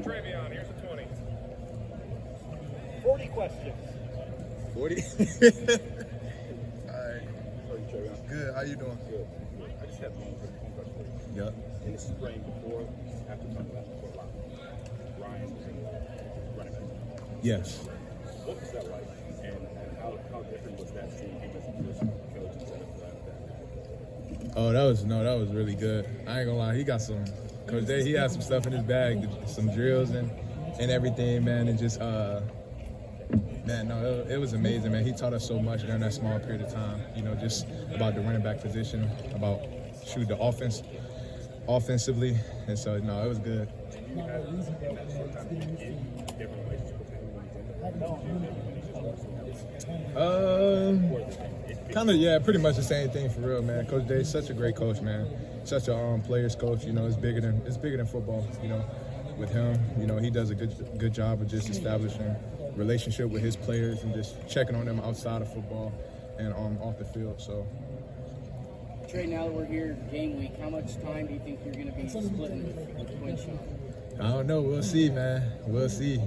TreVeyon, here's the 20. 40 questions. 40? All right. Good. How you doing? Good. I just had one question for you. Yep. In the spring, after talking about before lockdown, Ryan was in running back. Yes. What was that like? And how different was that seeing him as a first coach instead of that? Oh, that was really good. I ain't gonna lie, he got some. Coach Day, he had some stuff in his bag, some drills and everything, man, and just it was amazing, man. He taught us so much during that small period of time. You know, just about the running back position, about the offense, offensively, and so it was good. Pretty much the same thing for real, man. Coach Day's such a great coach, man. Such a players coach. You know, it's bigger than football. You know, with him, you know, he does a good job of just establishing relationship with his players and just checking on them outside of football and off the field. So. Trey, now that we're here game week, how much time do you think you're going to be splitting with Quinshon? I don't know. We'll see, man. We'll see.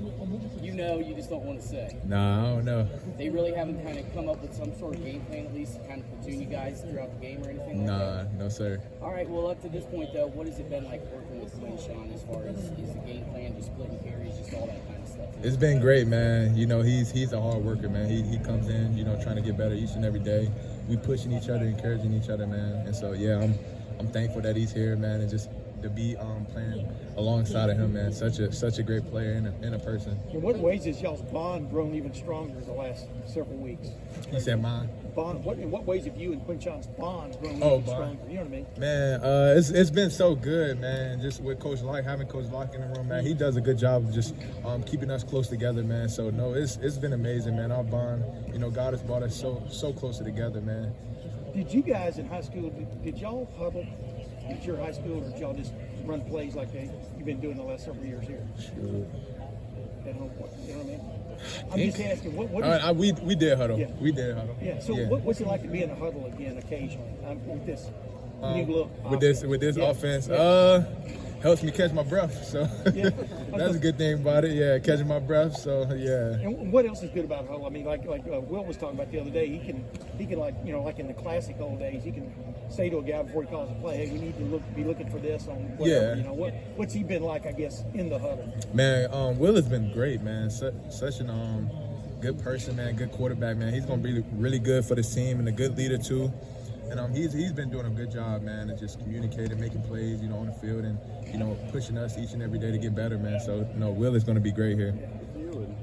You know, you just don't want to say. Nah, I don't know. They really haven't kind of come up with some sort of game plan, at least to kind of platoon you guys throughout the game or anything like that? Nah, no, sir. All right, well, up to this point, though, what has it been like working with Quinshon as far as is the game plan, just splitting carries, just all that kind of stuff? It's been great, man. You know, he's a hard worker, man. He comes in, you know, trying to get better each and every day. We pushing each other, encouraging each other, man. And so, yeah, I'm thankful that he's here, man, and just to be playing alongside of him, man. Such a great player and a person. In what ways has y'all's bond grown even stronger the last several weeks? You said mine? Bond. In what ways have you and Quinshon's bond grown even stronger? You know what I mean? Man, it's been so good, man. Just with Coach Locke, having Coach Locke in the room, man. He does a good job of just keeping us close together, man. So no, it's been amazing, man. Our bond, you know, God has brought us so closer together, man. Did you guys in high school? Did y'all huddle at your high school, or did y'all just run plays like you've been doing the last several years here? Sure. At home, you know what I mean? I'm just asking. What we did huddle. Yeah. We did huddle. Yeah. So what's it like to be in a huddle again occasionally with this new look? With this offense, helps me catch my breath. So that's a good thing about it. Yeah, catching my breath. So yeah. And what else is good about huddle? I mean, like Will was talking about the other day. He can like, you know, like in the classic old days, he can say to a guy before he calls a play, "Hey, we need to be looking for this on whatever." Yeah. You know, what's he been like? I guess in the huddle. Man, Will has been great, man. Such an good person, man. Good quarterback, man. He's gonna be really good for the team and a good leader too. And he's been doing a good job, man, of just communicating, making plays, you know, on the field, and you know, pushing us each and every day to get better, man. So, you know, Will is going to be great here. With you and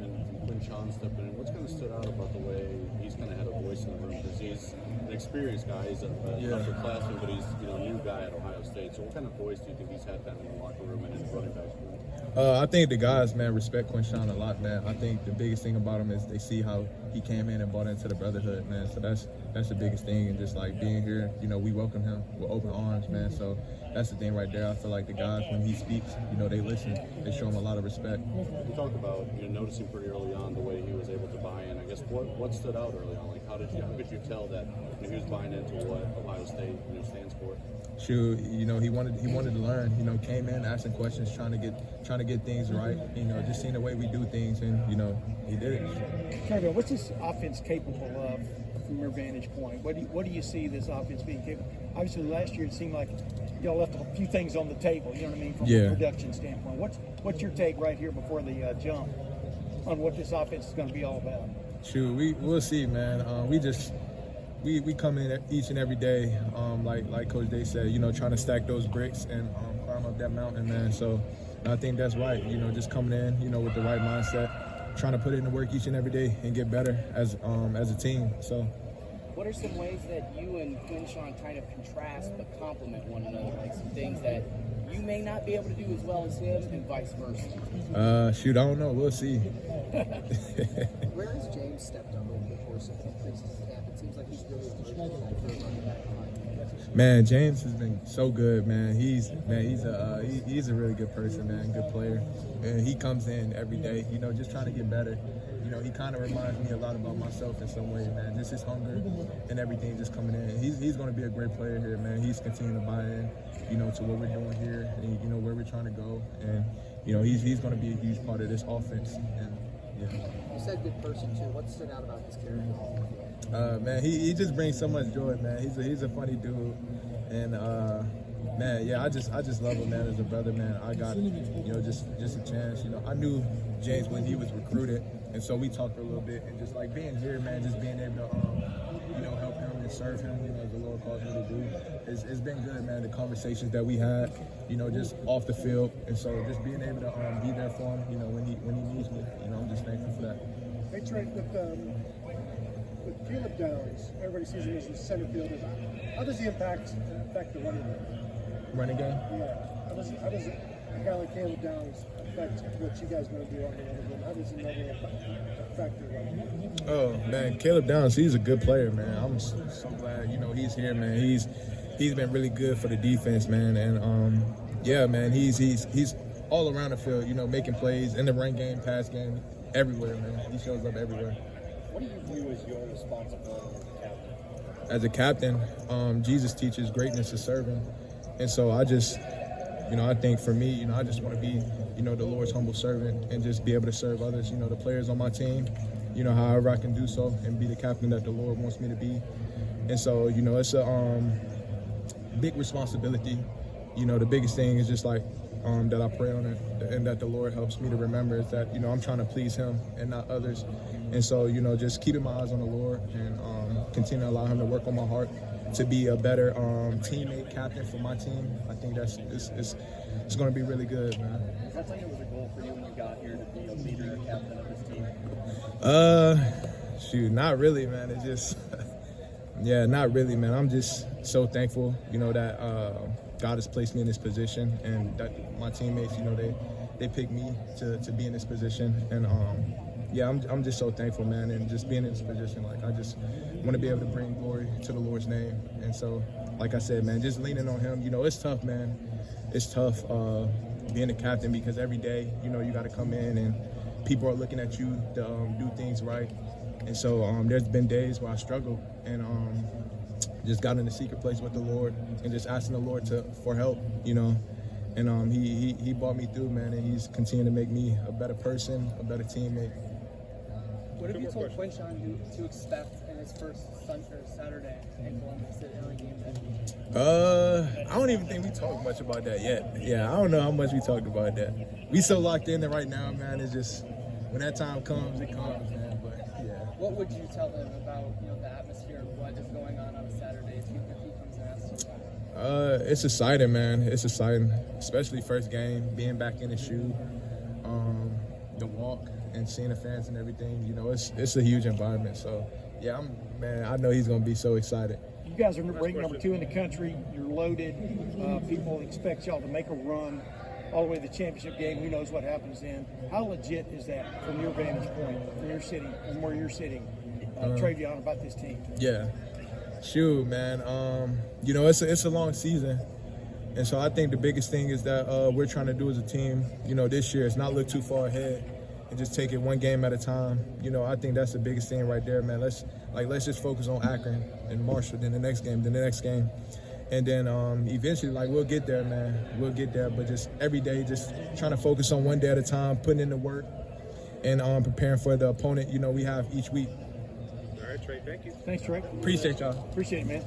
Quinshon stepping in, what's kind of stood out about the way he's kind of had a voice in the room? Because he's an experienced guy, he's an upperclassman, but he's a new guy at Ohio State. So, what kind of voice do you think he's had kind of in the locker room and in the running backs room? I think the guys, man, respect Quinshon a lot, man. I think the biggest thing about him is they see how he came in and bought into the brotherhood, man. So that's the biggest thing, and just like being here, you know, we welcome him with open arms, man. So that's the thing right there. I feel like the guys, when he speaks, you know, they listen. They show him a lot of respect. You talked about noticing pretty early on the way he was able to buy in. I guess what stood out early on? Like how could you tell that he was buying into what Ohio State stands for? Shoot, you know, he wanted to learn. You know, came in asking questions, trying to get things right. You know, just seeing the way we do things, and you know, he did it. TreVeyon, what's this offense capable of from your vantage point? What do you see this offense being capable? Obviously, last year it seemed like y'all left a few things on the table. You know what I mean, from a production standpoint. What's your take right here before the jump on what this offense is going to be all about? Shoot, we'll see, man. We come in each and every day, like Coach Day said, you know, trying to stack those bricks and climb up that mountain, man. So I think that's right. You know, just coming in, you know, with the right mindset, trying to put in the work each and every day and get better as a team. So. What are some ways that you and Quinshon kind of contrast but complement one another? Like some things that you may not be able to do as well as him and vice versa? Shoot, I don't know. We'll see. Where has James stepped up over the course of the preseason camp? It seems like he's really emerged for a running back line. Man, James has been so good, man. He's a really good person, man, good player. And he comes in every day, you know, just trying to get better. You know, he kind of reminds me a lot about myself in some ways, man. Just his hunger and everything just coming in. He's going to be a great player here, man. He's continuing to buy in, you know, to what we're doing here and, you know, where we're trying to go. And, you know, he's going to be a huge part of this offense. And yeah. You said good person too. What stood out about his character? Man, he just brings so much joy, man. He's a funny dude, and man, yeah, I just love him, man. As a brother, man, I got, you know, just a chance. You know, I knew James when he was recruited, and so we talked for a little bit, and just like being here, man, just being able to, you know, help him and serve him, you know, as the Lord calls me to do. It's been good, man. The conversations that we had, you know, just off the field, and so just being able to be there for him, you know, when he needs me, you know, I'm just thankful for that. Hey Trey, with Caleb Downs, everybody sees him as the center fielder. How does he affect the running game? Running game? Yeah. How does a guy like Caleb Downs affect what you guys going to do on the running game? How does he normally affect your running game? Oh man, Caleb Downs, he's a good player, man. I'm so glad, you know, he's here, man. He's been really good for the defense, man. And yeah, man, he's all around the field, you know, making plays in the run game, pass game, everywhere, man. He shows up everywhere. What do you view as your responsibility As a captain, Jesus teaches greatness is serving. And so I just, you know, I think for me, you know, I just want to be, you know, the Lord's humble servant and just be able to serve others, you know, the players on my team, you know, however I can do so and be the captain that the Lord wants me to be. And so, you know, it's a big responsibility. You know, the biggest thing is just like that I pray on it and that the Lord helps me to remember is that, you know, I'm trying to please him and not others. And so, you know, just keeping my eyes on the Lord and continue to allow him to work on my heart to be a better teammate, captain for my team. I think it's going to be really good, man. Is that something that was a goal for you when you got here to be a leader and captain of this team? Shoot, not really, man. It's just, yeah, not really, man. I'm just so thankful, you know, that God has placed me in this position and that my teammates, you know, they picked me to be in this position. And yeah, I'm just so thankful, man, and just being in this position, like I just want to be able to bring glory to the Lord's name. And so, like I said, man, just leaning on him. You know, it's tough, man. It's tough being a captain because every day, you know, you got to come in and people are looking at you to do things right. And so there's been days where I struggled and just got in the secret place with the Lord and just asking the Lord for help, you know. And he brought me through, man, and he's continuing to make me a better person, a better teammate. What have you told Quinshon to expect in his first Saturday in Columbus at LA game day? I don't even think we talked much about that yet. Yeah, I don't know how much we talked about that. We so locked in there right now, man. It's just when that time comes, it comes, man. But yeah. What would you tell him about, you know, the atmosphere of what is going on a Saturday if he comes and asks you? It's exciting, man. It's exciting, especially first game, being back in the shoe, the walk, and seeing the fans and everything. You know, it's a huge environment. So yeah, I know he's gonna be so excited. You guys are ranked number 2 in the country. You're loaded. People expect y'all to make a run all the way to the championship game. Who knows what happens then? How legit is that from your vantage point, from your sitting, from where you're sitting, TreVeyon, about this team? Yeah, shoot, man. You know, it's a long season, and so I think the biggest thing is that we're trying to do as a team. You know, this year is not look too far ahead and just take it one game at a time. You know, I think that's the biggest thing right there, man. Let's just focus on Akron and Marshall, then the next game, and then eventually, like, we'll get there, man. We'll get there, but just every day, just trying to focus on one day at a time, putting in the work, and preparing for the opponent, you know, we have each week. All right, Trey, thank you. Thanks, Trey. Appreciate y'all. Appreciate it, man.